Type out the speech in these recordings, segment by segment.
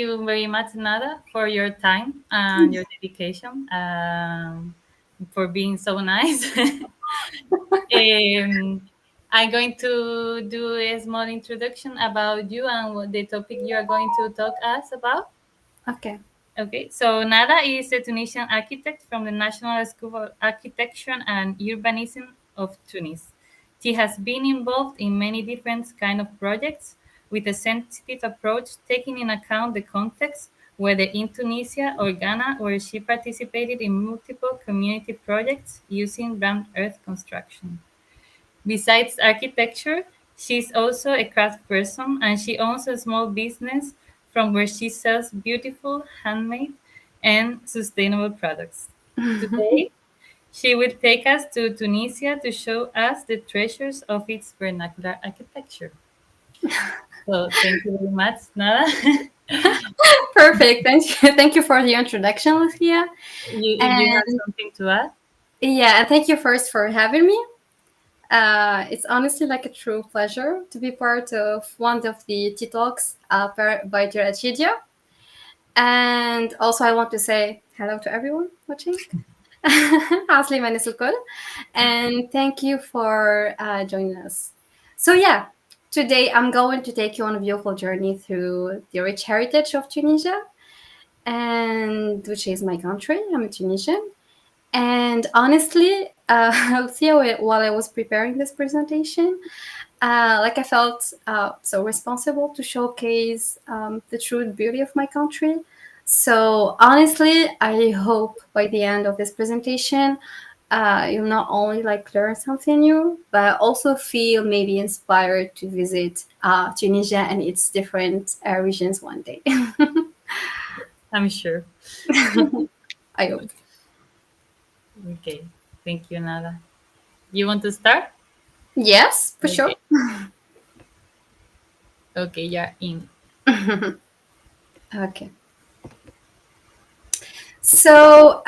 you very much, Nada, for your time and your dedication, for being so nice. I'm going to do a small introduction about you and what the topic you are going to talk us about. Okay. Okay, so Nada is a Tunisian architect from the National School of Architecture and Urbanism of Tunis. She has been involved in many different kind of projects with a sensitive approach, taking in account the context, whether in Tunisia or Ghana, where she participated in multiple community projects using rammed earth construction. Besides architecture, she's also a craft person and she owns a small business from where she sells beautiful, handmade, and sustainable products. Today, she will take us to Tunisia to show us the treasures of its vernacular architecture. So, thank you very much, Nada. Perfect. Thank you. Thank you for the introduction, Lucia. If you have And something to add, yeah, and thank you first for having me. It's honestly like a true pleasure to be part of one of the tea talks by Geracidio. And also, I want to say hello to everyone watching. عسلامة الناس الكل. And thank you for joining us. So yeah, today I'm going to take you on a beautiful journey through the rich heritage of Tunisia, and which is my country. I'm a Tunisian. And honestly, Lucia, while I was preparing this presentation, like I felt so responsible to showcase the true beauty of my country. So honestly, I hope by the end of this presentation, you'll not only like learn something new, but also feel maybe inspired to visit Tunisia and its different regions one day. I'm sure. I hope. Okay, thank you, Nada. You want to start? Yes, for Okay, sure. okay, you're in. Okay. So,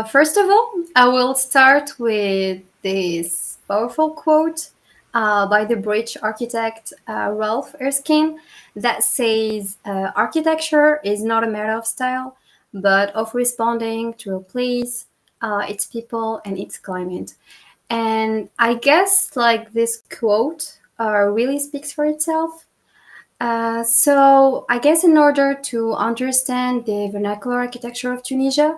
first of all, I will start with this powerful quote by the British architect Ralph Erskine that says, architecture is not a matter of style, but of responding to a place, its people, and its climate. And I guess, like, this quote really speaks for itself. So I guess in order to understand the vernacular architecture of Tunisia,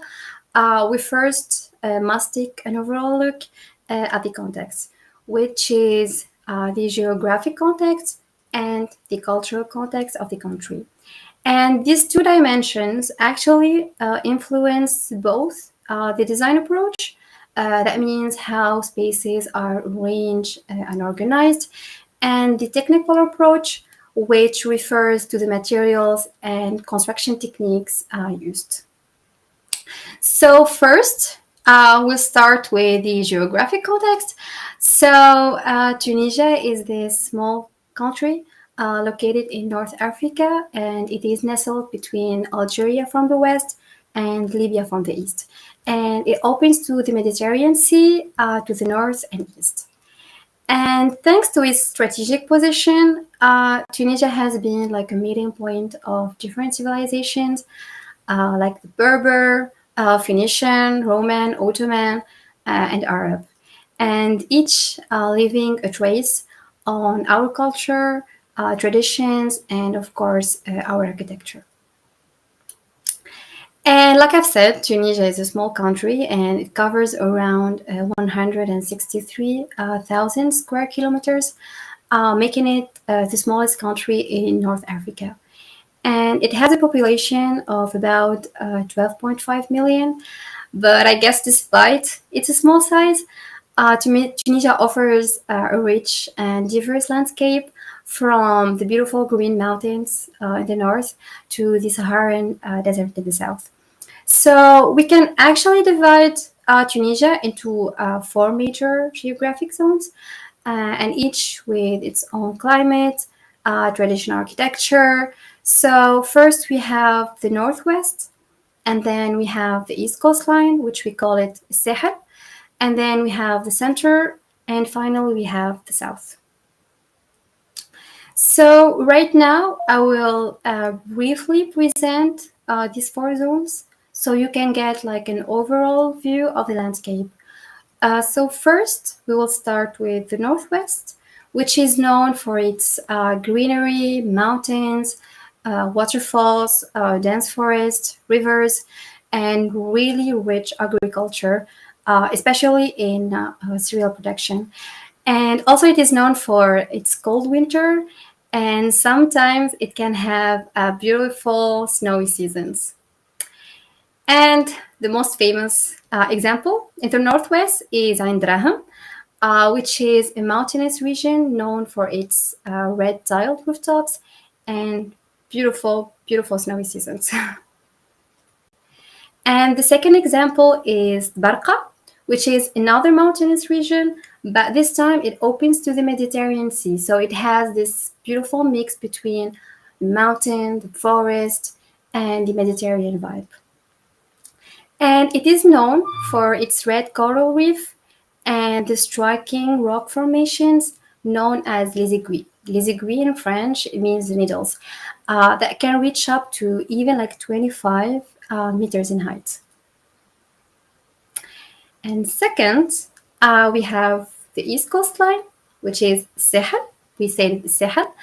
we first must take an overall look at the context, which is the geographic context and the cultural context of the country. And these two dimensions actually influence both the design approach, that means how spaces are arranged and organized, and the technical approach, which refers to the materials and construction techniques used. So, first, we'll start with the geographic context. So, Tunisia is this small country located in North Africa, and it is nestled between Algeria from the west and Libya from the east. And it opens to the Mediterranean Sea to the north and east. And thanks to its strategic position, Tunisia has been like a meeting point of different civilizations, like the Berber, Phoenician, Roman, Ottoman, and Arab, and each leaving a trace on our culture, traditions, and of course, our architecture. And like I've said, Tunisia is a small country and it covers around 163,000 square kilometers, making it the smallest country in North Africa. And it has a population of about 12.5 million. But I guess despite its small size, Tunisia offers a rich and diverse landscape from the beautiful green mountains in the north to the Saharan desert in the south. So we can actually divide Tunisia into four major geographic zones, and each with its own climate, traditional architecture. So first we have the northwest, and then we have the east coastline, which we call it Sahel, and then we have the center, and finally we have the south. So right now, I will briefly present these four zones so you can get like an overall view of the landscape. So first, we will start with the Northwest, which is known for its greenery, mountains, waterfalls, dense forests, rivers, and really rich agriculture, especially in cereal production. And also, it is known for its cold winter, and sometimes it can have beautiful snowy seasons. And the most famous example in the Northwest is Aindraham, which is a mountainous region known for its red tiled rooftops and beautiful, beautiful snowy seasons. And the second example is Barqa, which is another mountainous region, but this time it opens to the Mediterranean Sea. So it has this beautiful mix between the mountain, the forest, and the Mediterranean vibe. And it is known for its red coral reef and the striking rock formations known as les aiguilles. Les aiguilles in French means the needles that can reach up to even like 25 meters in height. And second, we have the east coastline, which is Sahel. We say Sahel,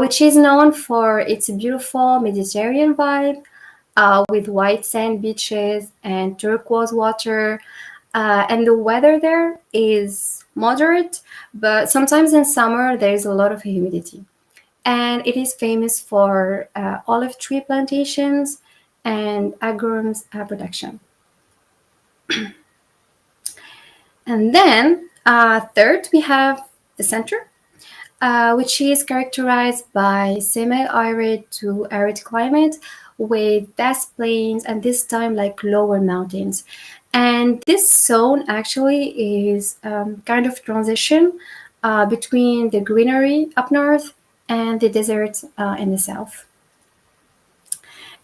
which is known for its beautiful Mediterranean vibe with white sand beaches and turquoise water. And the weather there is moderate, but sometimes in summer there is a lot of humidity. And it is famous for olive tree plantations and agrumes production. And then, third, we have the center, which is characterized by semi-arid to arid climate with vast plains and this time like lower mountains. And this zone actually is kind of transition between the greenery up north and the desert in the south.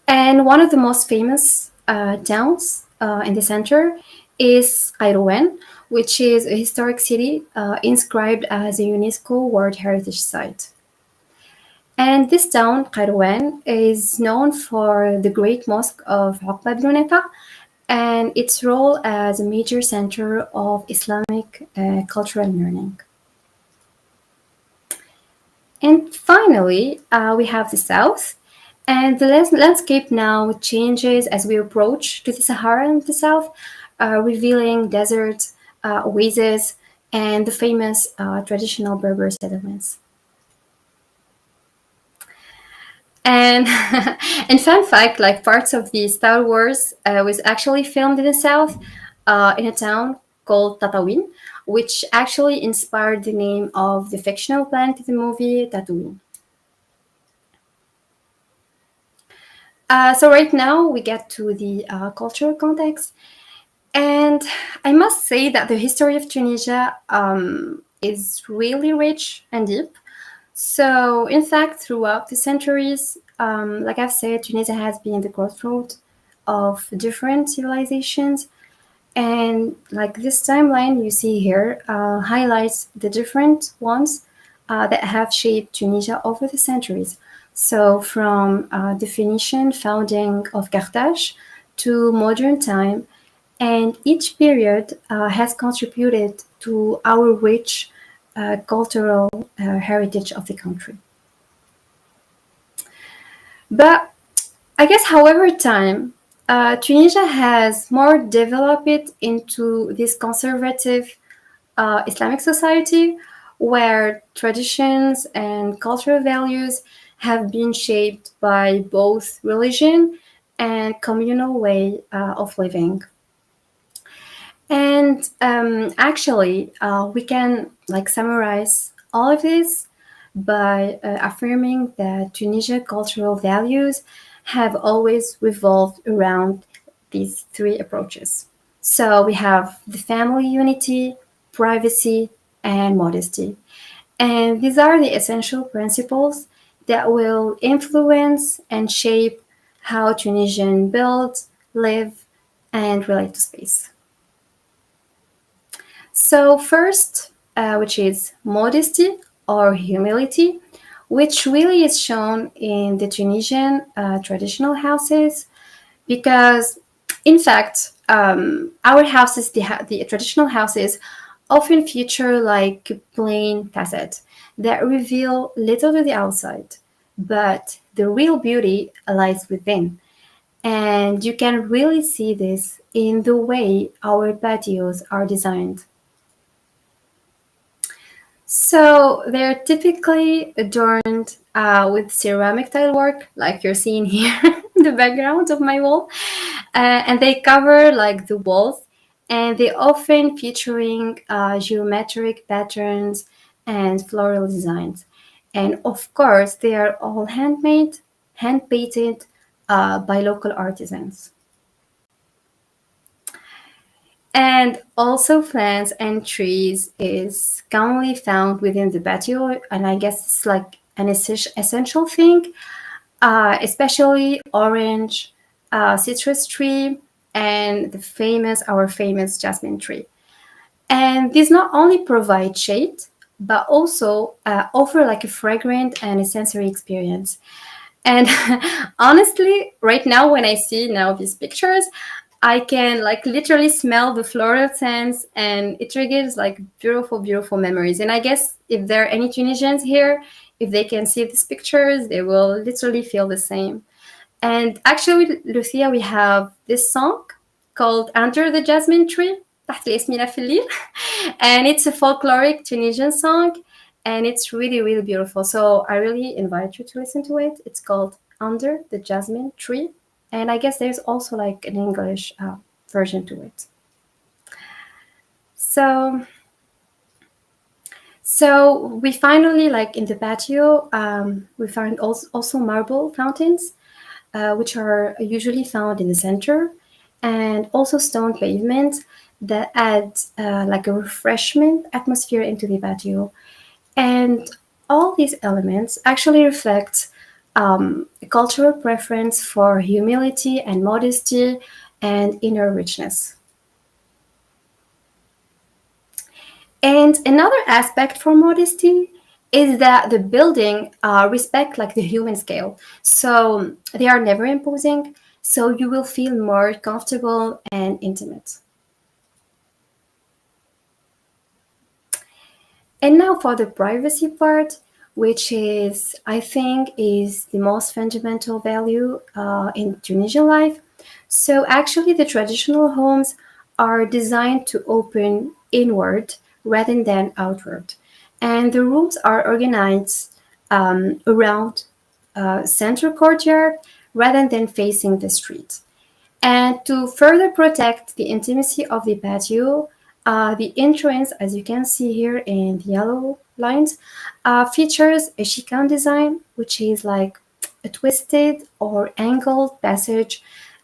And one of the most famous towns in the center is Kairouan, which is a historic city inscribed as a UNESCO World Heritage Site. And this town, Kairouan, is known for the Great Mosque of Uqba ibn Nafa and its role as a major center of Islamic cultural learning. And finally, we have the south. And the landscape now changes as we approach to the Sahara in the south, revealing deserts, oases, and the famous traditional Berber settlements. And and fun fact, like parts of the Star Wars was actually filmed in the south, in a town called Tatooine, which actually inspired the name of the fictional planet in the movie Tatooine. So right now we get to the cultural context, and I must say that the history of Tunisia is really rich and deep. So in fact, throughout the centuries, like I've said, Tunisia has been the crossroad of different civilizations, and like this timeline you see here highlights the different ones that have shaped Tunisia over the centuries. So from the Phoenician founding of Carthage to modern time, and each period has contributed to our rich cultural heritage of the country. But I guess, however, time Tunisia has more developed into this conservative Islamic society where traditions and cultural values have been shaped by both religion and communal way of living. And actually, we can like summarize all of this by affirming that Tunisia cultural values have always revolved around these three approaches. So we have the family unity, privacy, and modesty. And these are the essential principles that will influence and shape how Tunisians build, live, and relate to space. So, first, which is modesty or humility, which really is shown in the Tunisian traditional houses because, in fact, our houses, the traditional houses, often feature like plain facades that reveal little to the outside, but the real beauty lies within. And you can really see this in the way our patios are designed. So they're typically adorned with ceramic tile work, like you're seeing here in the background of my wall, and they cover like the walls, and they often featuring geometric patterns and floral designs. And of course, they are all handmade, hand painted by local artisans. And also plants and trees is commonly found within the patio, and I guess it's like an essential thing, especially orange, citrus tree, and our famous jasmine tree. And these not only provide shade, but also offer like a fragrant and a sensory experience. And honestly, right now when I see now these pictures, I can like literally smell the floral scents and it triggers like beautiful, beautiful memories. And I guess if there are any Tunisians here, if they can see these pictures, they will literally feel the same. And actually, Lucia, we have this song called Under the Jasmine Tree, تحت الياسمينة في الليل. And it's a folkloric Tunisian song and it's really, really beautiful. So I really invite you to listen to it. It's called Under the Jasmine Tree. And I guess there's also like an English version to it. So, so we finally like in the patio, we find also marble fountains, which are usually found in the center, and also stone pavements that add like a refreshment atmosphere into the patio. And all these elements actually reflect a cultural preference for humility and modesty and inner richness. And another aspect for modesty is that the building respect like the human scale. So they are never imposing, so you will feel more comfortable and intimate. And now for the privacy part, which is, I think, is the most fundamental value in Tunisian life. So actually, the traditional homes are designed to open inward rather than outward. And the rooms are organized around center courtyard rather than facing the street. And to further protect the intimacy of the patio, the entrance, as you can see here in the yellow lines, features a chicane design, which is like a twisted or angled passage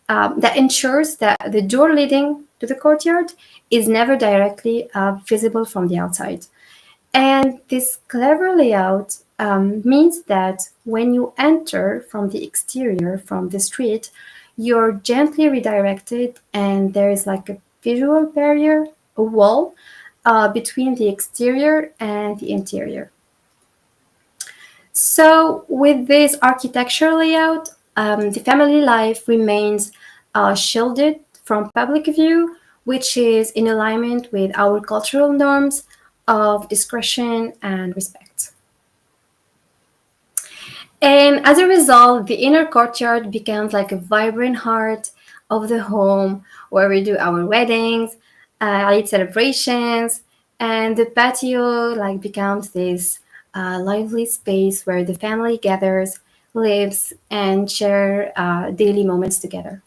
that ensures that the door leading to the courtyard is never directly visible from the outside. And this clever layout means that when you enter from the exterior, from the street, you're gently redirected, and there is like a visual barrier, a wall between the exterior and the interior. So, with this architectural layout, the family life remains shielded from public view, which is in alignment with our cultural norms of discretion and respect. And as a result, the inner courtyard becomes like a vibrant heart of the home where we do our weddings, Eid celebrations, and the patio like becomes this lively space where the family gathers, lives, and share daily moments together.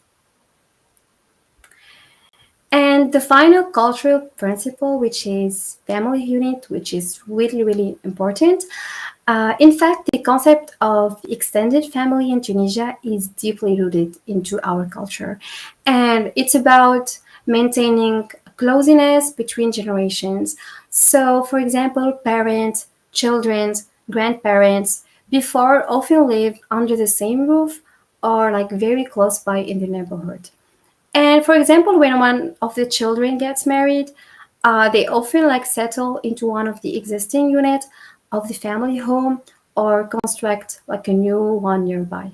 And the final cultural principle, which is family unit, which is really, really important. In fact, the concept of extended family in Tunisia is deeply rooted into our culture. And it's about maintaining closeness between generations. So, for example, parents, children, grandparents before often lived under the same roof or like very close by in the neighborhood. And for example, when one of the children gets married, they often like settle into one of the existing units of the family home or construct like a new one nearby.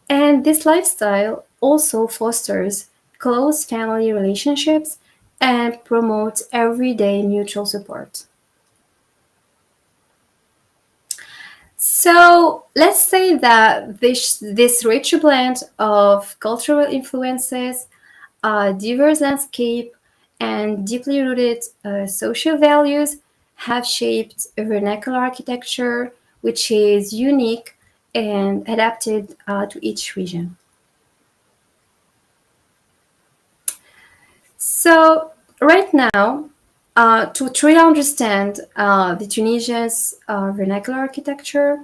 And this lifestyle also fosters close family relationships and promotes everyday mutual support. So let's say that this rich blend of cultural influences, diverse landscape, and deeply rooted social values have shaped a vernacular architecture which is unique and adapted to each region. So right now, to truly understand the Tunisia's vernacular architecture,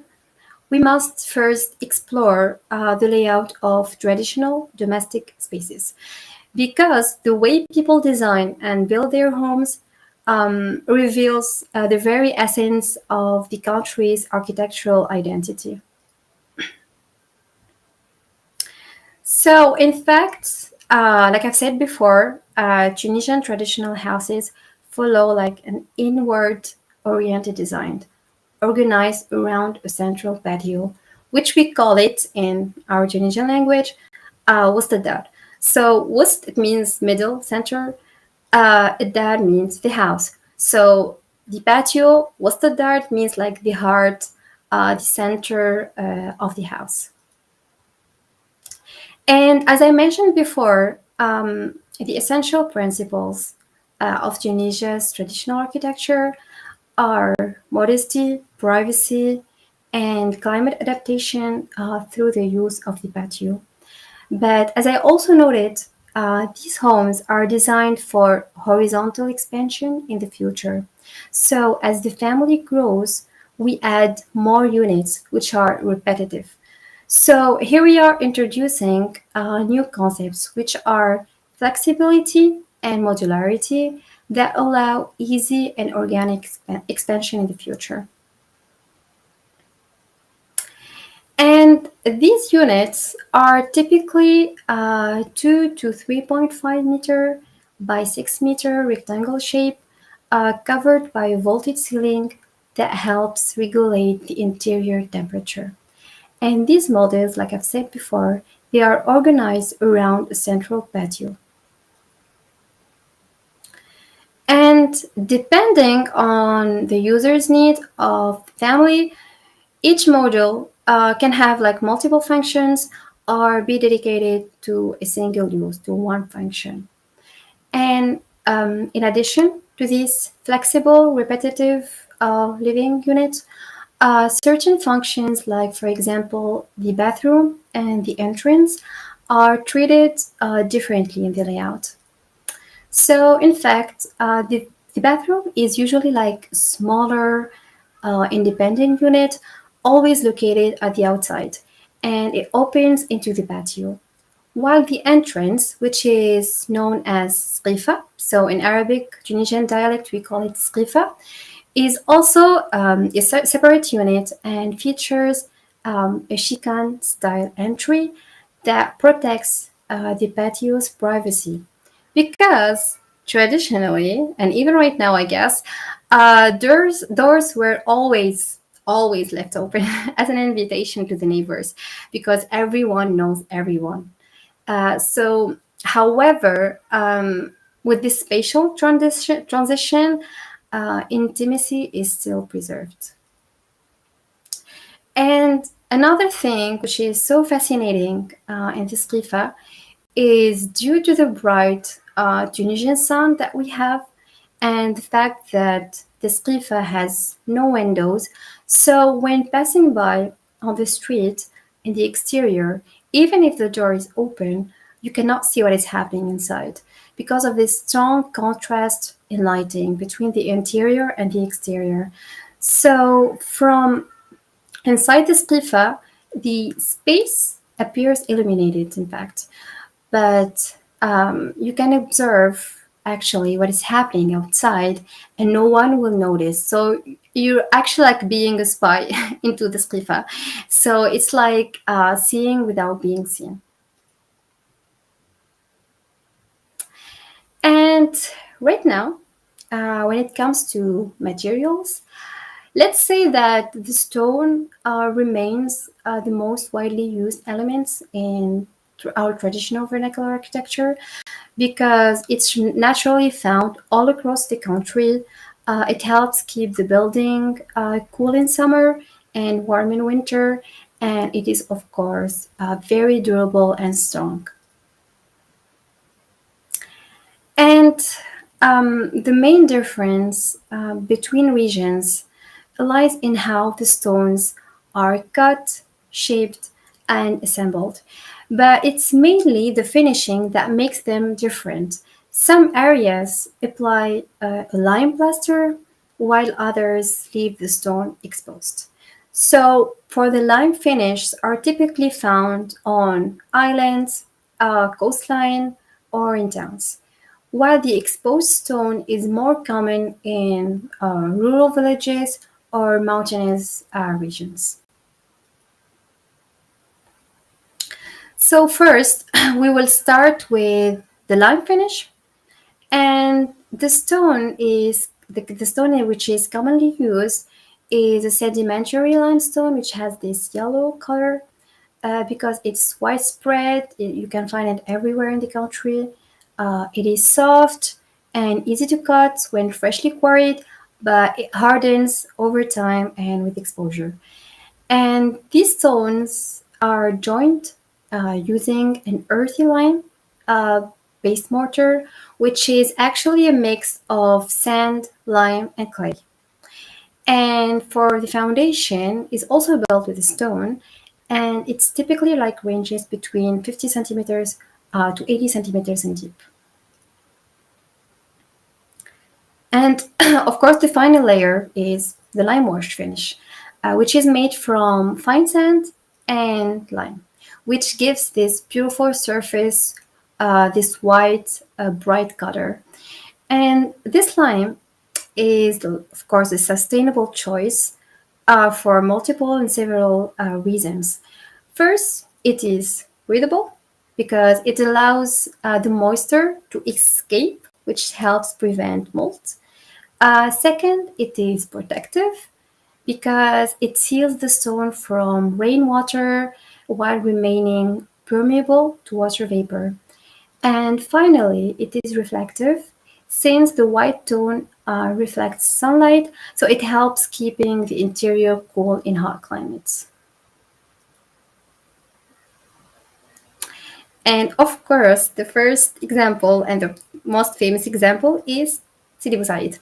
we must first explore the layout of traditional domestic spaces because the way people design and build their homes reveals the very essence of the country's architectural identity. So, in fact, like I've said before, Tunisian traditional houses follow like an inward oriented design, organized around a central patio, which we call it in our Tunisian language, wastadar. So, wast it means middle, center, dar means the house. So, the patio, wastadar means like the heart, the center of the house. And as I mentioned before, the essential principles of Tunisia's traditional architecture are modesty, privacy, and climate adaptation through the use of the patio. But as I also noted, these homes are designed for horizontal expansion in the future. So as the family grows, we add more units which are repetitive. So here we are introducing new concepts which are flexibility and modularity that allow easy and organic expansion in the future. And these units are typically 2 to 3.5 meter by 6 meter rectangle shape covered by a vaulted ceiling that helps regulate the interior temperature. And these models, like I've said before, they are organized around a central patio. And depending on the user's need of family, each module can have like multiple functions or be dedicated to a single use, to one function. And in addition to these flexible, repetitive living units, certain functions, like for example, the bathroom and the entrance, are treated differently in the layout. So, in fact, the bathroom is usually like a smaller, independent unit, always located at the outside, and it opens into the patio. While the entrance, which is known as sqifa, so in Arabic, Tunisian dialect, we call it sqifa, is also a separate unit and features a chicane style entry that protects the patio's privacy. Because traditionally, and even right now, I guess, doors were always left open as an invitation to the neighbors because everyone knows everyone. However, with this spatial transition, intimacy is still preserved. And another thing which is so fascinating in this qifa is due to the bright Tunisian sun that we have and the fact that this qifa has no windows. So when passing by on the street in the exterior, even if the door is open, you cannot see what is happening inside because of this strong contrast in lighting between the interior and the exterior. So from inside the qifa, the space appears illuminated, in fact, but you can observe actually what is happening outside and no one will notice. So you're actually like being a spy into the qifa. So it's like seeing without being seen. And right now, when it comes to materials, Let's say that the stone remains the most widely used elements in our traditional vernacular architecture because it's naturally found all across the country. It helps keep the building cool in summer and warm in winter, and it is, of course, very durable and strong. And the main difference between regions lies in how the stones are cut, shaped, and assembled. But it's mainly the finishing that makes them different. Some areas apply a lime plaster, while others leave the stone exposed. So, for the lime finish are typically found on islands, coastline, or in towns, while the exposed stone is more common in rural villages or mountainous regions. So first, we will start with the lime finish, and the stone which is commonly used is a sedimentary limestone, which has this yellow color because it's widespread. You can find it everywhere in the country. It is soft and easy to cut when freshly quarried, but it hardens over time and with exposure. And these stones are joined using an earthy lime based mortar, which is actually a mix of sand, lime, and clay. And for the foundation is also built with stone, and it's typically like ranges between 50 centimeters to 80 centimeters in deep. And of course, the final layer is the lime wash finish, which is made from fine sand and lime, which gives this beautiful surface, this white, bright color. And this lime is, of course, a sustainable choice for multiple and several reasons. First, it is breathable because it allows the moisture to escape, which helps prevent mold. Second, it is protective because it seals the stone from rainwater while remaining permeable to water vapor. And finally, it is reflective since the white tone reflects sunlight, so it helps keeping the interior cool in hot climates. And of course, the first example and the most famous example is Sidi Bouzid,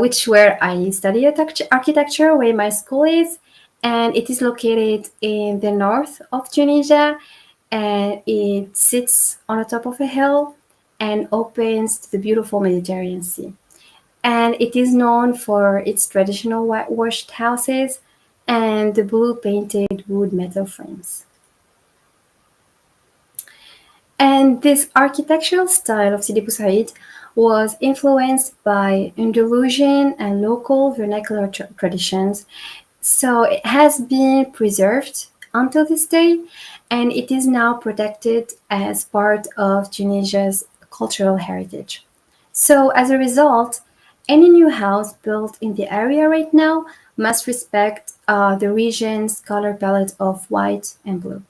which where I study architecture, where my school is, and it is located in the north of Tunisia, and it sits on the top of a hill and opens to the beautiful Mediterranean Sea. And it is known for its traditional whitewashed houses and the blue painted wood metal frames. And this architectural style of Sidi Bou Said was influenced by Andalusian and local vernacular traditions. So it has been preserved until this day, and it is now protected as part of Tunisia's cultural heritage. So as a result, any new house built in the area right now must respect the region's color palette of white and blue.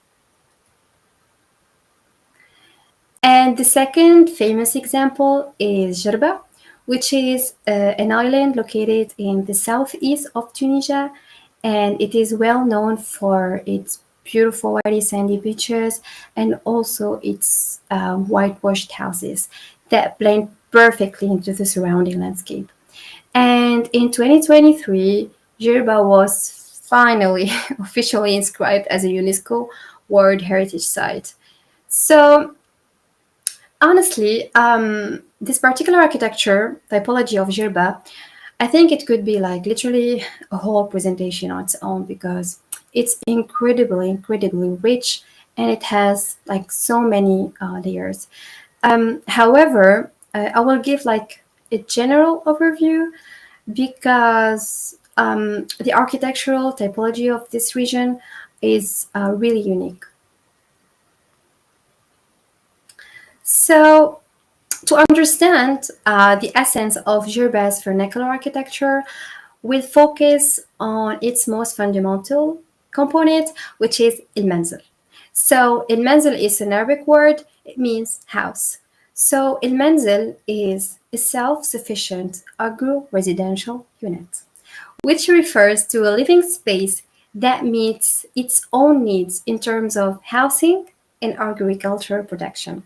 And the second famous example is Jerba, which is an island located in the southeast of Tunisia, and it is well known for its beautiful white sandy beaches and also its whitewashed houses that blend perfectly into the surrounding landscape. And in 2023, Jerba was finally officially inscribed as a UNESCO World Heritage Site. So honestly, this particular architecture typology of Jirba, I think it could be like literally a whole presentation on its own because it's incredibly rich and it has like so many layers. However, I will give like a general overview because the architectural typology of this region is really unique. So, to understand the essence of Gerba's vernacular architecture, we'll focus on its most fundamental component, which is المنزل. So المنزل is an Arabic word, it means house. So المنزل is a self-sufficient agro-residential unit, which refers to a living space that meets its own needs in terms of housing and agricultural production.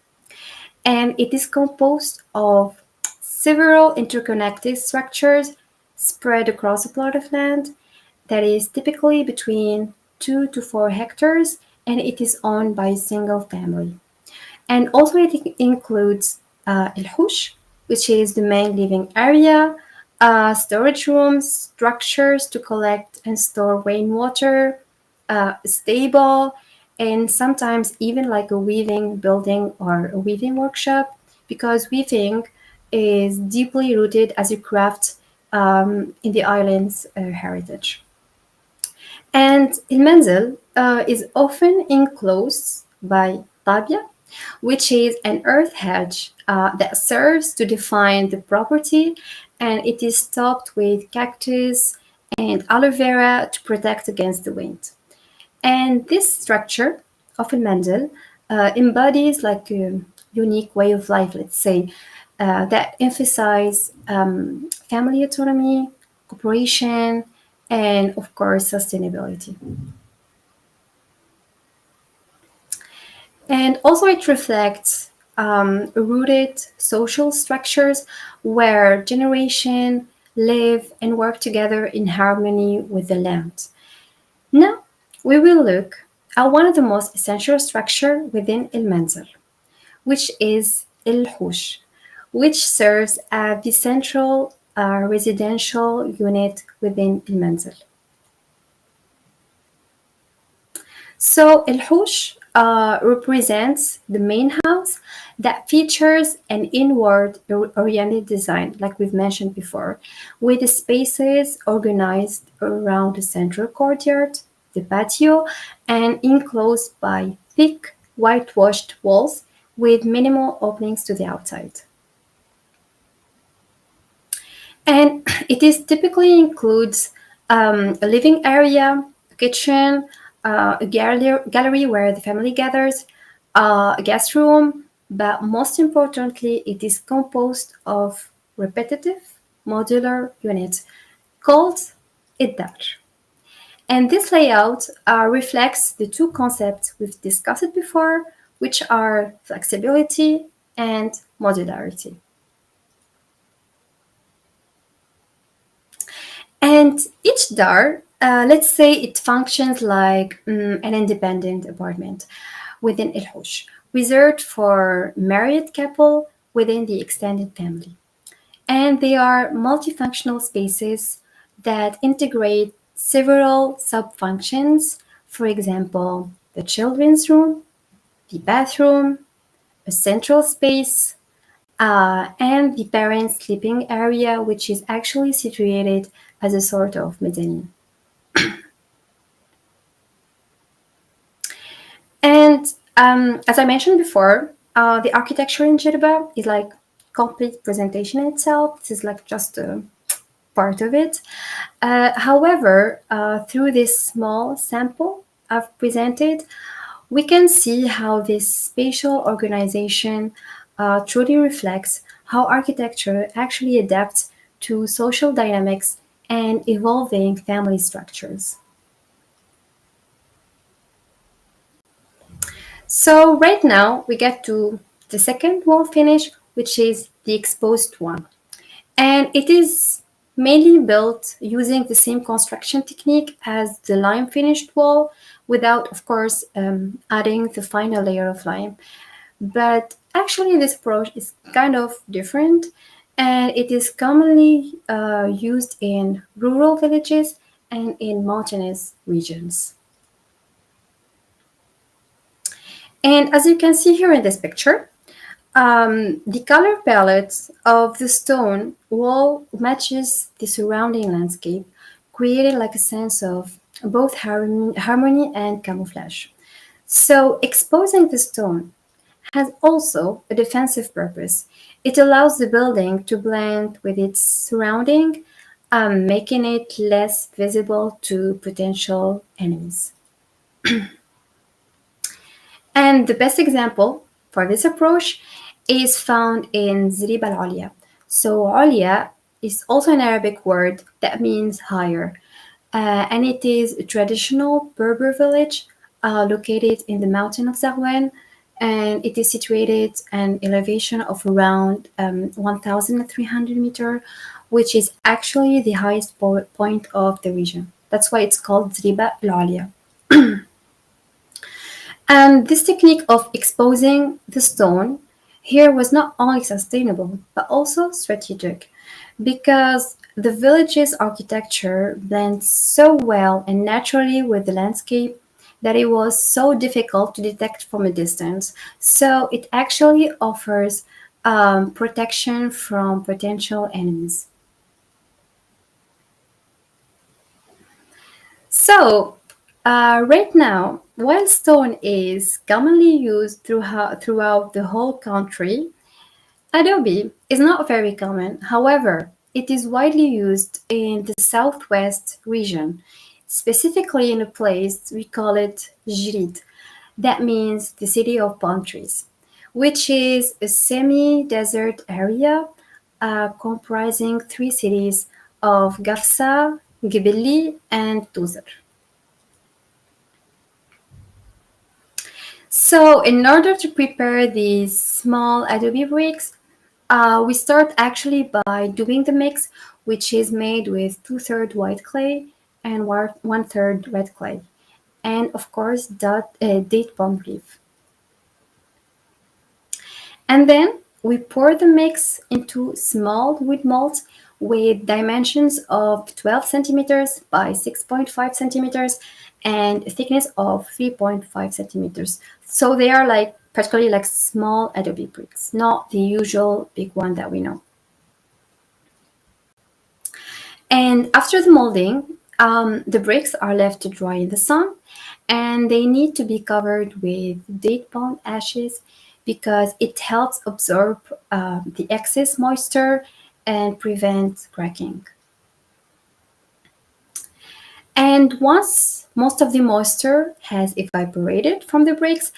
And it is composed of several interconnected structures spread across a plot of land that is typically between 2 to 4 hectares, and it is owned by a single family. And also it includes الحوش, which is the main living area, storage rooms, structures to collect and store rainwater, a stable, and sometimes even like a weaving building or a weaving workshop, because weaving is deeply rooted as a craft in the island's heritage. And المنزل is often enclosed by tabia, which is an earth hedge that serves to define the property, and it is topped with cactus and aloe vera to protect against the wind. And this structure of المنزل embodies like a unique way of life, let's say, that emphasize family autonomy, cooperation, and of course sustainability. And also it reflects rooted social structures where generation live and work together in harmony with the land. Now we will look at one of the most essential structure within المنزل, which is الحوش, which serves as the central residential unit within المنزل. So الحوش represents the main house that features an inward oriented design, like we've mentioned before, with the spaces organized around the central courtyard, the patio, and enclosed by thick whitewashed walls with minimal openings to the outside. And it is typically includes a living area, a kitchen, a gallery where the family gathers, a guest room, but most importantly, it is composed of repetitive modular units called idar. And this layout reflects the two concepts we've discussed before, which are flexibility and modularity. And each dar, let's say it functions like an independent apartment within El Houch, reserved for married couple within the extended family. And they are multifunctional spaces that integrate several sub-functions, for example, the children's room, the bathroom, a central space, and the parents' sleeping area, which is actually situated as a sort of mezzanine. And as I mentioned before, the architecture in Jeddah is like complete presentation itself. This is like just a part of it. However, through this small sample I've presented, we can see how this spatial organization truly reflects how architecture actually adapts to social dynamics and evolving family structures. So right now we get to the second wall finish, which is the exposed one. And it is mainly built using the same construction technique as the lime finished wall without, of course, adding the final layer of lime. But actually this approach is kind of different, and it is commonly used in rural villages and in mountainous regions. And as you can see here in this picture, the color palette of the stone wall matches the surrounding landscape, creating like a sense of both harmony and camouflage. So exposing the stone has also a defensive purpose. It allows the building to blend with its surrounding, making it less visible to potential enemies. And the best example for this approach is found in Zrib al-Ulia. So Ulia is also an Arabic word that means higher, and it is a traditional Berber village located in the mountain of Zarwan, and it is situated at an elevation of around 1,300 meter, which is actually the highest point of the region. That's why it's called Zriba al-Ulia. And this technique of exposing the stone here was not only sustainable but also strategic because the village's architecture blends so well and naturally with the landscape that it was so difficult to detect from a distance. So it actually offers protection from potential enemies. So, right now, while stone is commonly used throughout the whole country, adobe is not very common. However, it is widely used in the southwest region, specifically in a place we call it Jrid. That means the city of palm trees, which is a semi desert area comprising three cities of Gafsa, Gibelli, and Tuzar. So in order to prepare these small adobe bricks, we start actually by doing the mix, which is made with 2/3 white clay and 1/3 red clay, and of course date palm leaf. And then we pour the mix into small wood molds with dimensions of 12 centimeters by 6.5 centimeters and a thickness of 3.5 centimeters. So they are like particularly like small adobe bricks, not the usual big one that we know. And after the molding, the bricks are left to dry in the sun and they need to be covered with date palm ashes because it helps absorb the excess moisture and prevent cracking. And once most of the moisture has evaporated from the bricks,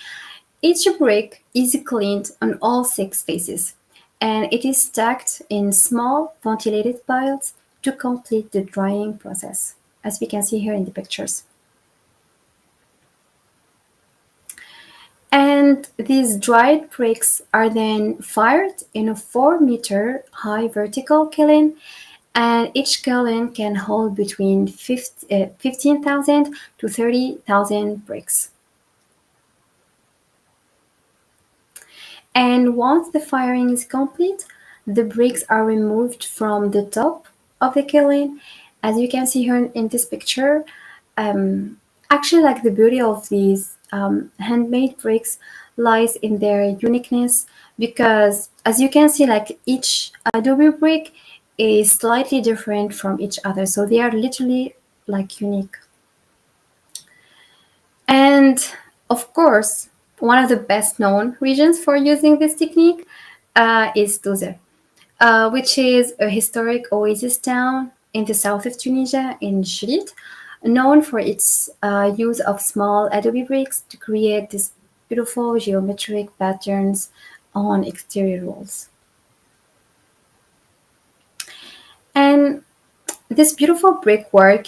each brick is cleaned on all six faces and it is stacked in small ventilated piles to complete the drying process, as we can see here in the pictures. And these dried bricks are then fired in a 4-meter high vertical kiln, and each kiln can hold between 15,000 to 30,000 bricks. And once the firing is complete, the bricks are removed from the top of the kiln. As you can see here in this picture, actually, like the beauty of these handmade bricks lies in their uniqueness because, as you can see, like each adobe brick is slightly different from each other, so they are literally like unique. And of course, one of the best known regions for using this technique is Touzer, which is a historic oasis town in the south of Tunisia in Shrid, known for its use of small adobe bricks to create these beautiful geometric patterns on exterior walls. And this beautiful brickwork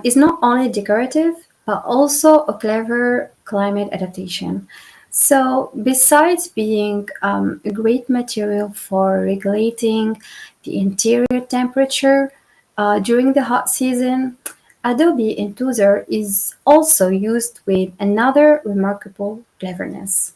is not only decorative, but also a clever climate adaptation. So, besides being a great material for regulating the interior temperature during the hot season, Adobe in Tuzer is also used with another remarkable cleverness.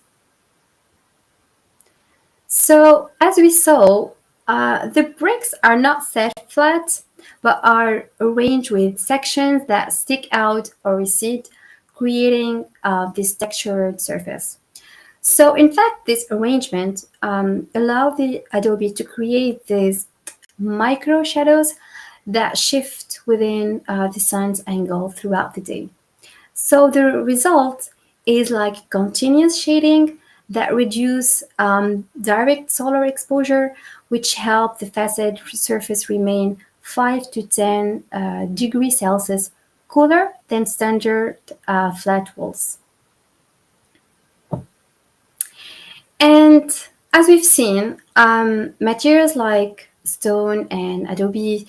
So, as we saw, the bricks are not set flat, but are arranged with sections that stick out or recede, creating this textured surface. So, in fact, this arrangement allows the Adobe to create these micro shadows that shift within the sun's angle throughout the day. So the result is like continuous shading that reduce direct solar exposure, which help the facade surface remain 5 to 10 degrees Celsius cooler than standard flat walls. And as we've seen, materials like stone and adobe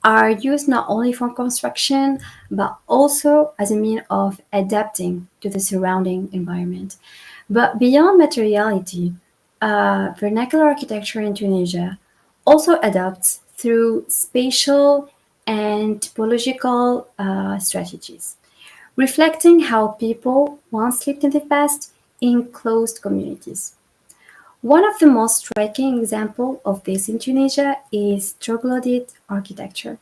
are used not only for construction, but also as a means of adapting to the surrounding environment. But beyond materiality, vernacular architecture in Tunisia also adapts through spatial and typological strategies, reflecting how people once lived in the past in closed communities. One of the most striking examples of this in Tunisia is troglodyte architecture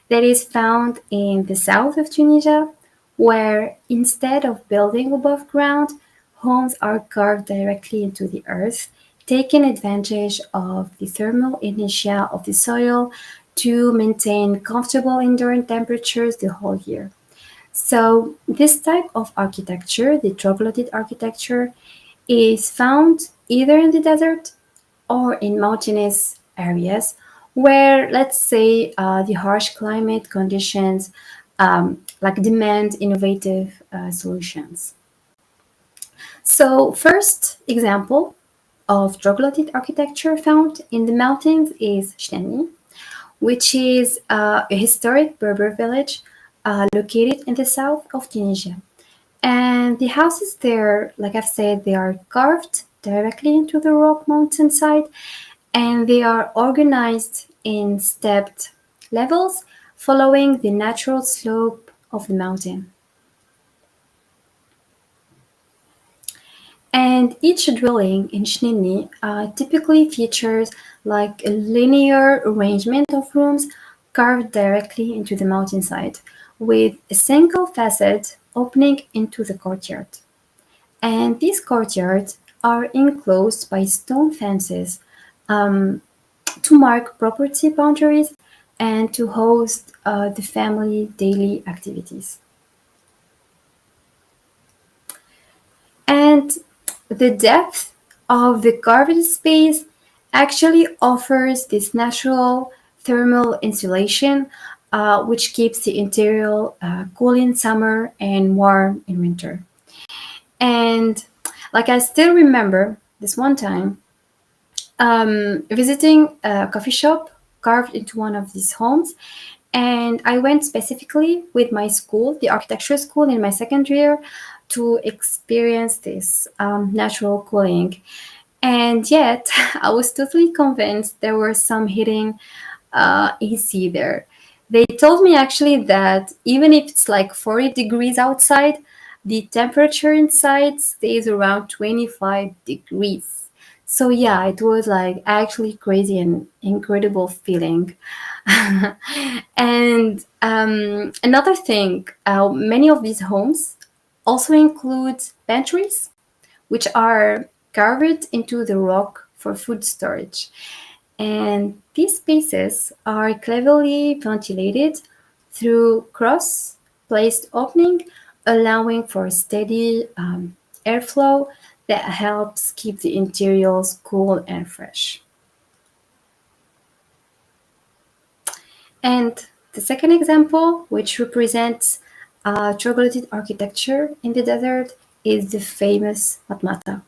that is found in the south of Tunisia, where instead of building above ground, homes are carved directly into the earth, taking advantage of the thermal inertia of the soil to maintain comfortable indoor temperatures the whole year. So, this type of architecture, the troglodyte architecture, is found either in the desert or in mountainous areas where, let's say, the harsh climate conditions like demand innovative solutions. So, first example of troglodyte architecture found in the mountains is Shnani, which is a historic Berber village located in the south of Tunisia. And the houses there, like I've said, they are carved directly into the rock mountainside and they are organized in stepped levels following the natural slope of the mountain. And each dwelling in Shnini typically features like a linear arrangement of rooms carved directly into the mountainside, with a single facade opening into the courtyard. And these courtyards are enclosed by stone fences um, to mark property boundaries and to host the family daily activities. And the depth of the carved space actually offers this natural thermal insulation, which keeps the interior cool in summer and warm in winter. And like I still remember this one time visiting a coffee shop carved into one of these homes. And I went specifically with my school, the architecture school in my second year, to experience this natural cooling. And yet, I was totally convinced there were some hidden AC there. They told me actually that even if it's like 40 degrees outside, the temperature inside stays around 25 degrees. So yeah, it was like actually crazy and incredible feeling. And another thing, many of these homes also include pantries, which are carved into the rock for food storage. And these spaces are cleverly ventilated through cross placed opening, allowing for steady airflow that helps keep the interiors cool and fresh. And the second example, which represents troglodyte architecture in the desert, is the famous Matmata,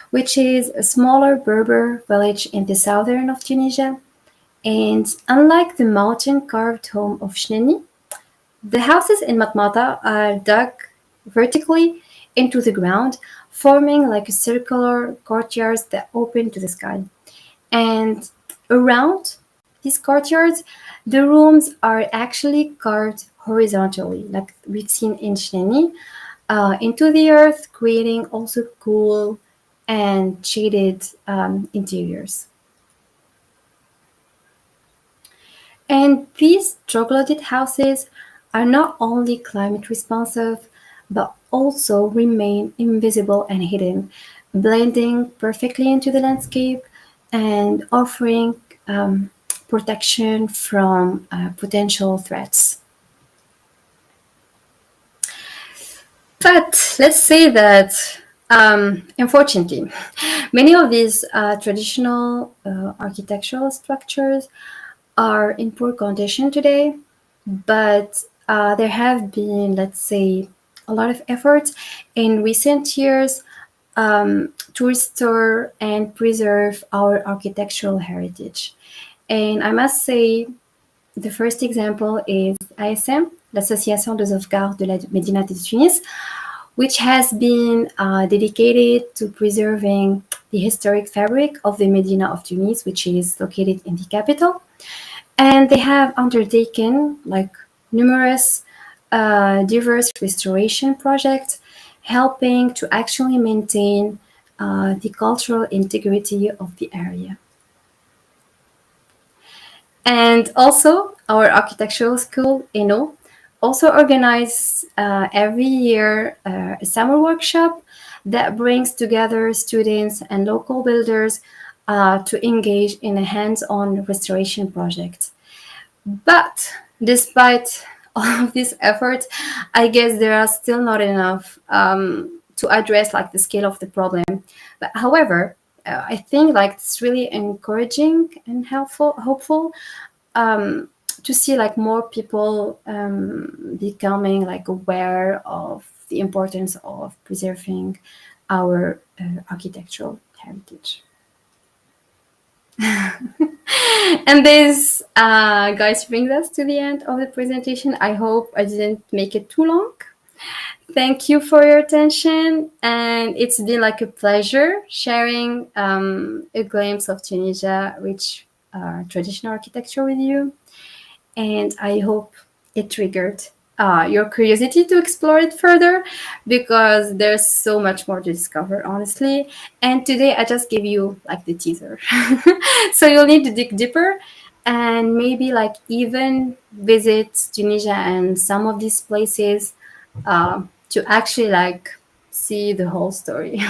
which is a smaller Berber village in the southern of Tunisia. And unlike the mountain carved home of Shneni, the houses in Matmata are dug vertically into the ground, forming like a circular courtyards that open to the sky. And around these courtyards, the rooms are actually carved horizontally, like we've seen in Shneni, into the earth, creating also cool and shaded interiors. And these troglodyte houses are not only climate responsive, but also remain invisible and hidden, blending perfectly into the landscape and offering protection from potential threats. But let's say that, unfortunately, many of these traditional architectural structures are in poor condition today, but there have been, let's say, a lot of efforts in recent years to restore and preserve our architectural heritage. And I must say, the first example is ASM, l'Association de sauvegarde de la Médina de Tunis, which has been dedicated to preserving the historic fabric of the Medina of Tunis, which is located in the capital. And they have undertaken like numerous diverse restoration projects, helping to actually maintain the cultural integrity of the area. And also, our architectural school, ENO, also organize every year a summer workshop that brings together students and local builders to engage in a hands-on restoration project. But despite all of these efforts, I guess there are still not enough to address like the scale of the problem. But however, I think like it's really encouraging and helpful, hopeful um, to see like more people becoming like aware of the importance of preserving our architectural heritage. And this, guys, brings us to the end of the presentation. I hope I didn't make it too long. Thank you for your attention, and it's been like a pleasure sharing a glimpse of Tunisia, rich traditional architecture with you. And I hope it triggered your curiosity to explore it further because there's so much more to discover, honestly. And today I just gave you like the teaser. So you'll need to dig deeper and maybe like even visit Tunisia and some of these places to actually like see the whole story.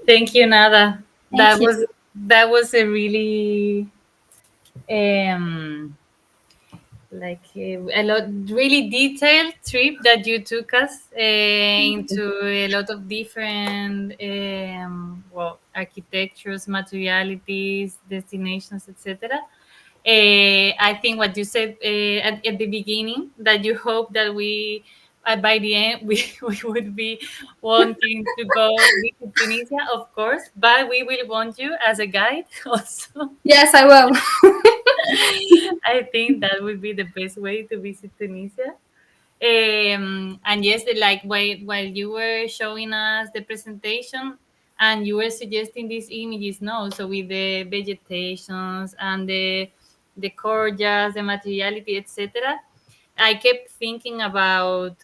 Thank you, Nada. Thank you. That was a really um a lot really detailed trip that you took us into a lot of different architectures, materialities, destinations, etc. I think what you said at the beginning, that you hope that we by the end we would be wanting to go visit Tunisia, of course, but we will want you as a guide also. Yes, I will. I think that would be the best way to visit Tunisia. And yes, like while you were showing us the presentation and you were suggesting these images, no, so with the vegetations and the courtyards, the materiality, etc. I kept thinking about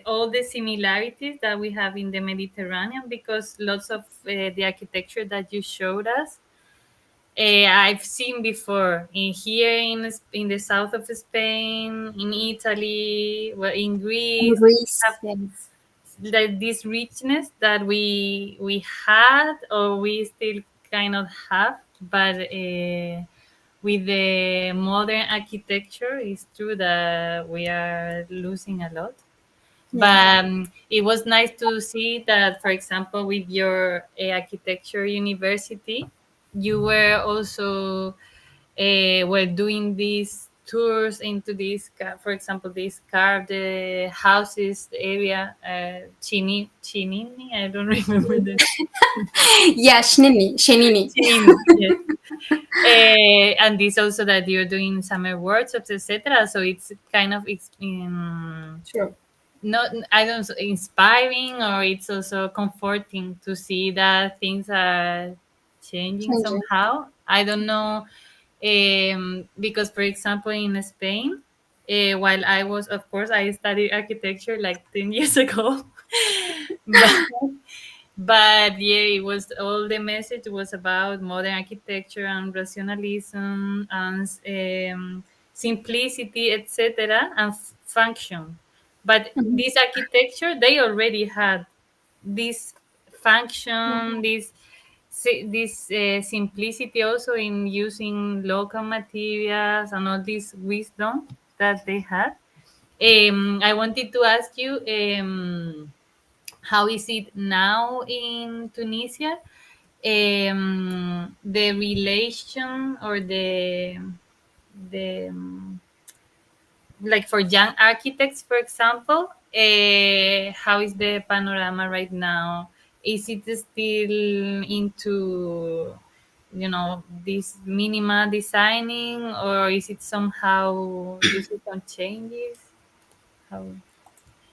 all the similarities that we have in the Mediterranean, because lots of the architecture that you showed us I've seen before in here in the south of Spain, in Italy, well, in In Greece. We have Greece, yes. like this richness that we had, or we still kind of have, but with the modern architecture, it's true that we are losing a lot. Yes. But it was nice to see that, for example, with your architecture university, you were also were doing these tours into these, for example, these carved houses area, Chinini. I don't remember the Yeah, Shinini, Shinini. Chinini. Yes. And this also that you're doing summer workshops, etc. So it's kind of Sure. not, I don't know, inspiring, or it's also comforting to see that things are changing Changing. somehow. I don't know, because for example in Spain, while I was, of course, I studied architecture like 10 years ago, but yeah, it was all, the message was about modern architecture and rationalism and simplicity, etc., and function. But Mhm. this architecture, they already had this function, this simplicity, also in using local materials and all this wisdom that they had. I wanted to ask you, how is it now in Tunisia? the relation or the like for young architects, for example, how is the panorama right now? Is it still into, this minimal designing, or is it somehow you see some changes? How?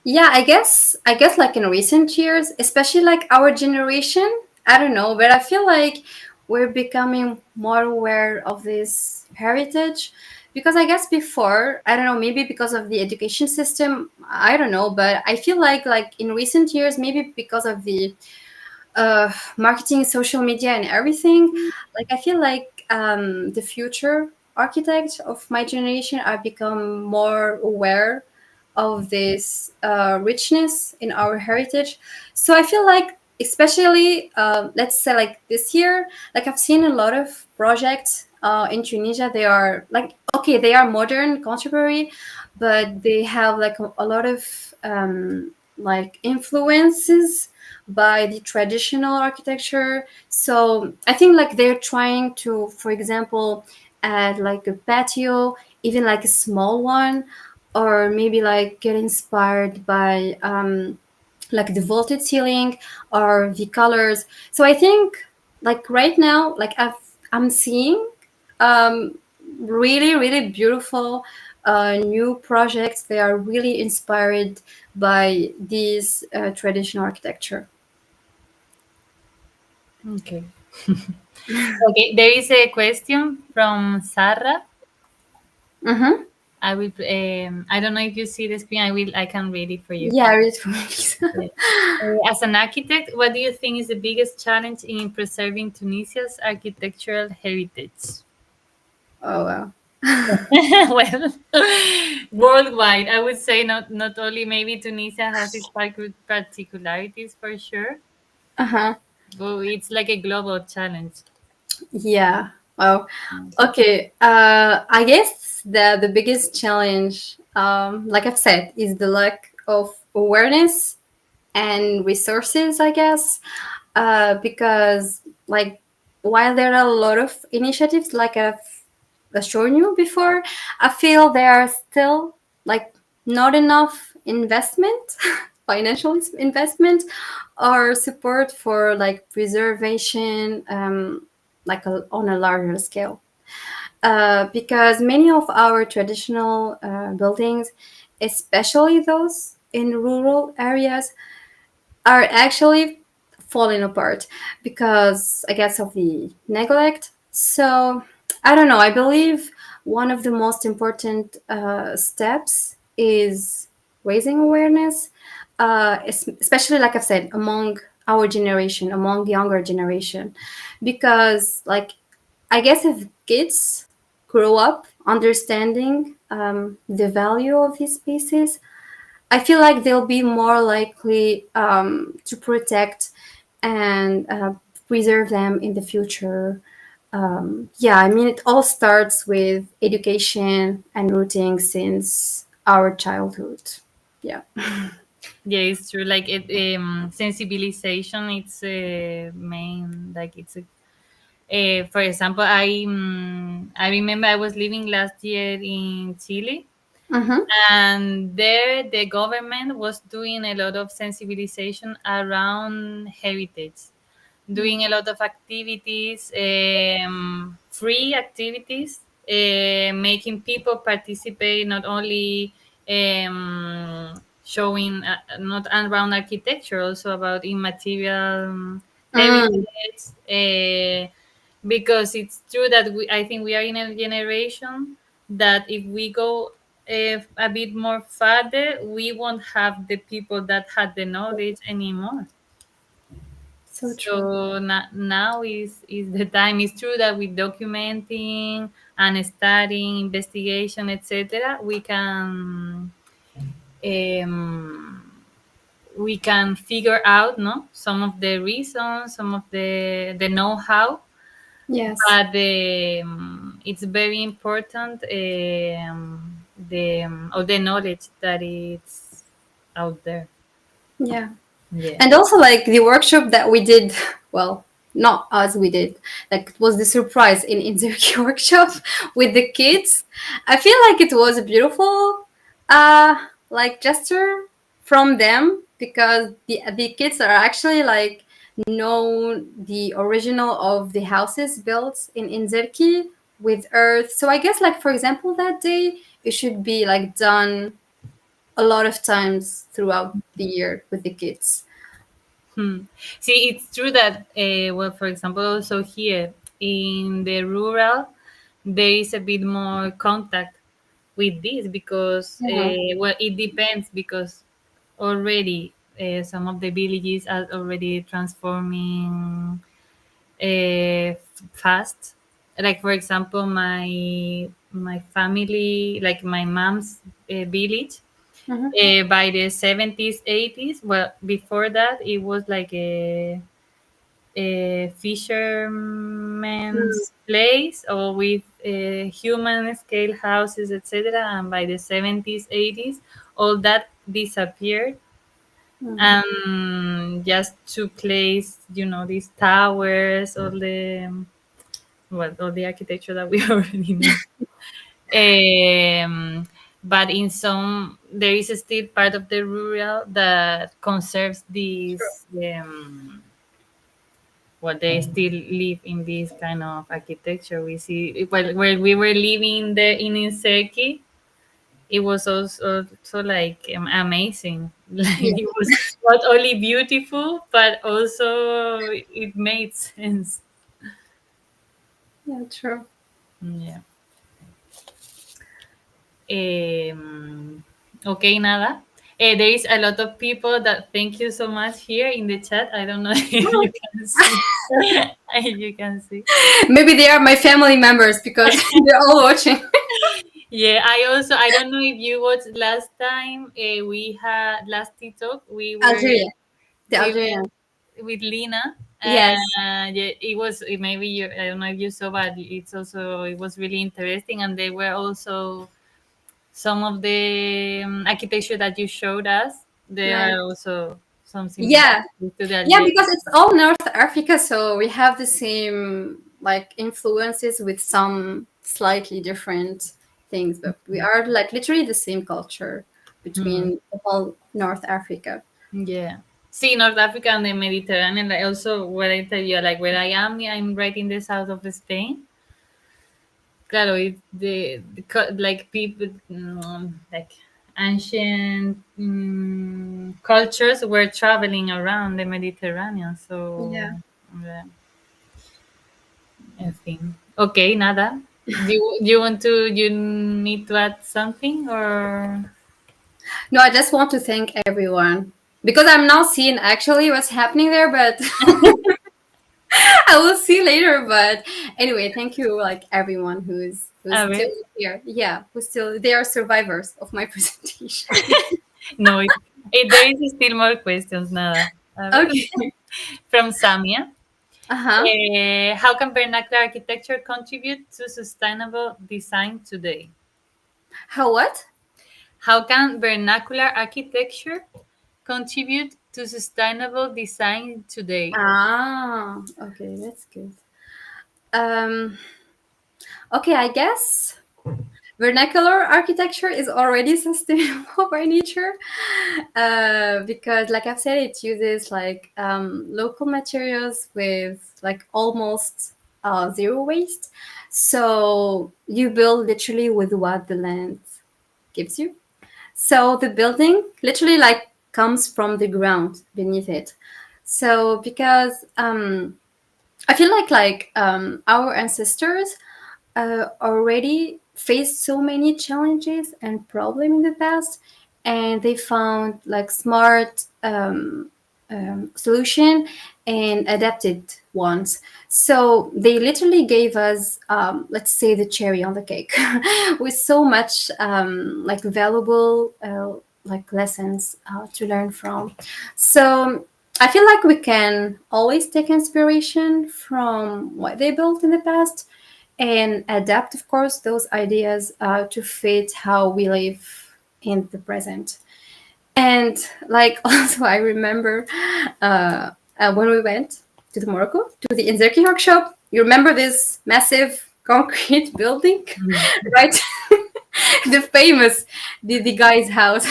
Yeah, I guess like in recent years, especially like our generation, I don't know, but I feel like we're becoming more aware of this heritage because I guess before, I don't know, maybe because of the education system, I don't know, but I feel like in recent years, maybe because of the marketing, social media, and everything. Like I feel like the future architects of my generation are become more aware of this richness in our heritage. So I feel like, especially let's say like this year, like I've seen a lot of projects in Tunisia. They are like okay, they are modern, contemporary, but they have like a lot of like influences by the traditional architecture. So I think like they're trying to, for example, add like a patio, even like a small one, or maybe like get inspired by like the vaulted ceiling or the colors. So I think like right now, like I'm seeing um, really beautiful new projects. They are really inspired by this traditional architecture. Okay. Okay, there is a question from Sarah. Mm-hmm. I will. I don't know if you see the screen. I can read it for you. Yeah, read for me, please. Yeah. As an architect, what do you think is the biggest challenge in preserving Tunisia's architectural heritage? Oh wow. Well, worldwide, I would say not only maybe Tunisia has its particularities for sure, Uh-huh. but it's like a global challenge. Yeah. Wow. Mm. Okay. I guess the biggest challenge, like I've said, is the lack of awareness and resources, I guess. Because like while there are a lot of initiatives, like I've shown you before, I feel there are still like not enough investment, financial investment, or support for like preservation, like on a larger scale. Because many of our traditional buildings, especially those in rural areas, are actually falling apart because I guess of the neglect. So I don't know. I believe one of the most important steps is raising awareness, especially like I've said, among our generation, among younger generation, because like I guess if kids grow up understanding the value of these spaces, I feel like they'll be more likely to protect and preserve them in the future. Yeah, I mean, it all starts with education and rooting since our childhood. Yeah. Yeah, it's true. Like sensibilization. It's a main. Like it's a. For example, I remember I was living last year in Chile, Mm-hmm. and there the government was doing a lot of sensibilization around heritage, doing a lot of activities, free activities, making people participate, not only showing not around architecture, also about immaterial Mm. heritage. Because it's true that I think we are in a generation that if we go a bit more further, we won't have the people that had the knowledge anymore. So true. So now is the time. It's true that with documenting and studying, investigation, etc., um, we can figure out no some of the reasons, some of the know-how, Yes. but it's very important the knowledge that is out there. Yeah. Yeah. And also like the workshop that we did, well, not as we did. Like it was the surprise in the workshop with the kids. I feel like it was a beautiful like gesture from them because the kids are actually like know the original of the houses built in Zerki with earth. So I guess like for example that day it should be like done a lot of times throughout the year with the kids. Hmm. See, it's true that, well, for example, also here in the rural, there is a bit more contact with this because, Yeah. well, it depends because already some of the villages are already transforming fast. Like for example, my family, like my mom's village, Mhm. by the 70s, 80s. Well, before that, it was like a Mm. fisherman's place or with human scale houses, etc. And by the 70s, 80s, all that disappeared Mm. and just took place, these towers, all the, well, all the architecture that we already know. But in some, there is still part of the rural that conserves True. these, well, they still live in this kind of architecture. We see, well, where we were living there in Inseki, it was also like amazing. Like Yeah. it was not only beautiful, but also it made sense. Yeah, true. Yeah. Okay, nada. There is a lot of people that thank you so much here in the chat. I don't know if you can see. If you can see. Maybe they are my family members because they're all watching. Yeah, I don't know if you watched last time. We had last TikTok. We were Algeria, the we Algerian. were with Lina. Yes, Yeah, it was maybe you. I don't know if you saw, but it was really interesting, and they were also some of the architecture that you showed us. There nice. are also some Yeah, similarities to the yeah, Algeria. because it's all North Africa, so we have the same like influences with some slightly different things, but we are like literally the same culture Hmm. between the whole North Africa. Yeah. See, North Africa and the Mediterranean. Like also, where I tell you, like where I am, I'm right in the south of Spain. Claro, it's like people, like ancient cultures were traveling around the Mediterranean. So, Yeah. yeah, I think. Okay, nada. Do you want to? You need to add something or? No, I just want to thank everyone because I'm not seeing actually what's happening there, but I will see later. But anyway, thank you, like everyone who's A still ver. here. Yeah, who's still they are survivors of my presentation. No, there is still more questions. Nada. A ver. Okay. From Samia. Uh huh. How can vernacular architecture contribute to sustainable design today? How what? How can vernacular architecture contribute to sustainable design today? Ah, okay, that's good. Um, okay, I guess vernacular architecture is already sustainable by nature because, like I've said, it uses like local materials with like almost zero waste. So you build literally with what the land gives you. So the building literally like comes from the ground beneath it. So because I feel like our ancestors already faced so many challenges and problems in the past, and they found like smart solution and adapted ones. So they literally gave us, let's say, the cherry on the cake, with so much like valuable like lessons to learn from. So I feel like we can always take inspiration from what they built in the past and adapt, of course, those ideas to fit how we live in the present. And like also, I remember when we went. to Morocco, to the Inzerki workshop. You remember this massive concrete building, right? The famous, the guy's house.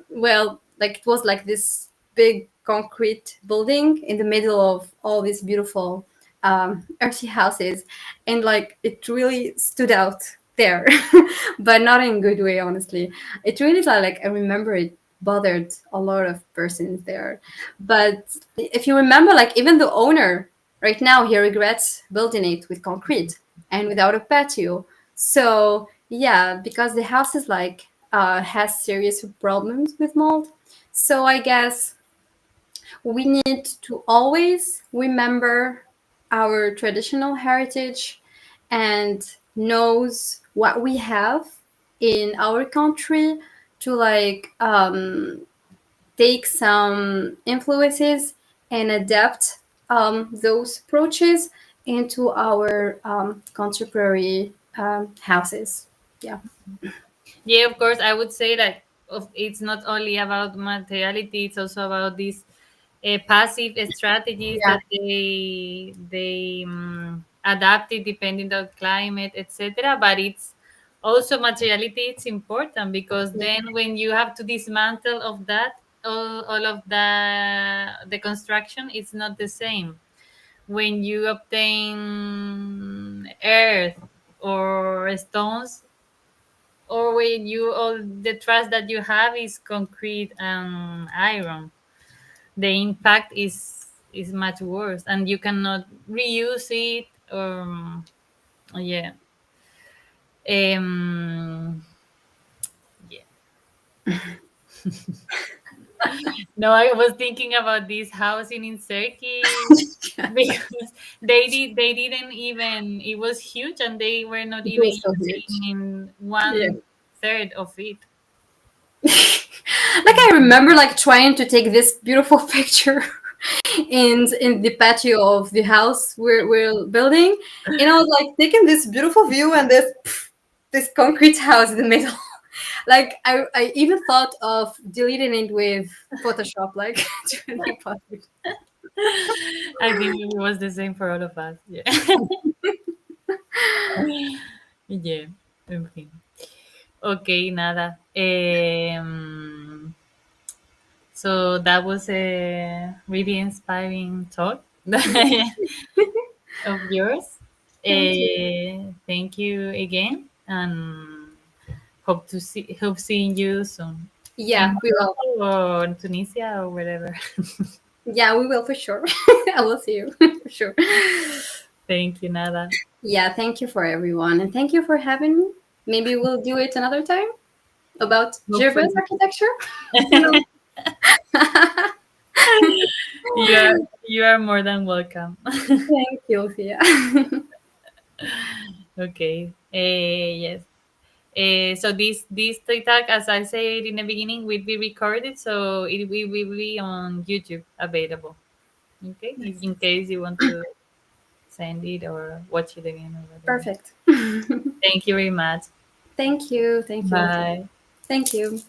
Well, like it was like this big concrete building in the middle of all these beautiful earthy houses, and like it really stood out there, but not in a good way, honestly. It really like I remember it bothered a lot of persons there. But if you remember, like even the owner right now, he regrets building it with concrete and without a patio. So yeah, because the house is like has serious problems with mold. So I guess we need to always remember our traditional heritage and knows what we have in our country to like take some influences and adapt those approaches into our contemporary houses. Yeah. Yeah, of course, I would say that it's not only about materiality; it's also about these passive strategies Yeah. that they adapted depending on climate, etc. But it's also materiality. It's important because Yeah. then when you have to dismantle of that, all of the construction, it's not the same. When you obtain earth or stones, or when you all the trust that you have is concrete and iron, the impact is much worse and you cannot reuse it. Yeah. um yeah. No, I was thinking about this housing in Turkey because they didn't even, it was huge and they were not It even was so huge. using Yeah. one third of it. Like I remember like trying to take this beautiful picture in the patio of the house we're building, and I was like taking this beautiful view and this concrete house in the middle. Like I even thought of deleting it with Photoshop, like it's really possible. I think it was the same for all of us. Yeah. Yeah. En fin. Okay, nada. So that was a really inspiring talk of yours. Thank you. Thank you again, and hope seeing you soon in Yeah, we will. Morocco or Tunisia or wherever. Yeah, we will for sure. I will see you for sure. Thank you, nada. Yeah, thank you for everyone, and thank you for having me. Maybe we'll do it another time about German Hopefully, architecture. Who knows? you are you are more than welcome. Thank you, Thea. Okay. Yes. So this TikTok, as I said in the beginning, will be recorded, so will be on YouTube available. Okay, if, Nice. in case you want to send it or watch it again or whatever. Perfect. Thank you very much. Thank you. Thank you, Thea. Bye. Thank you.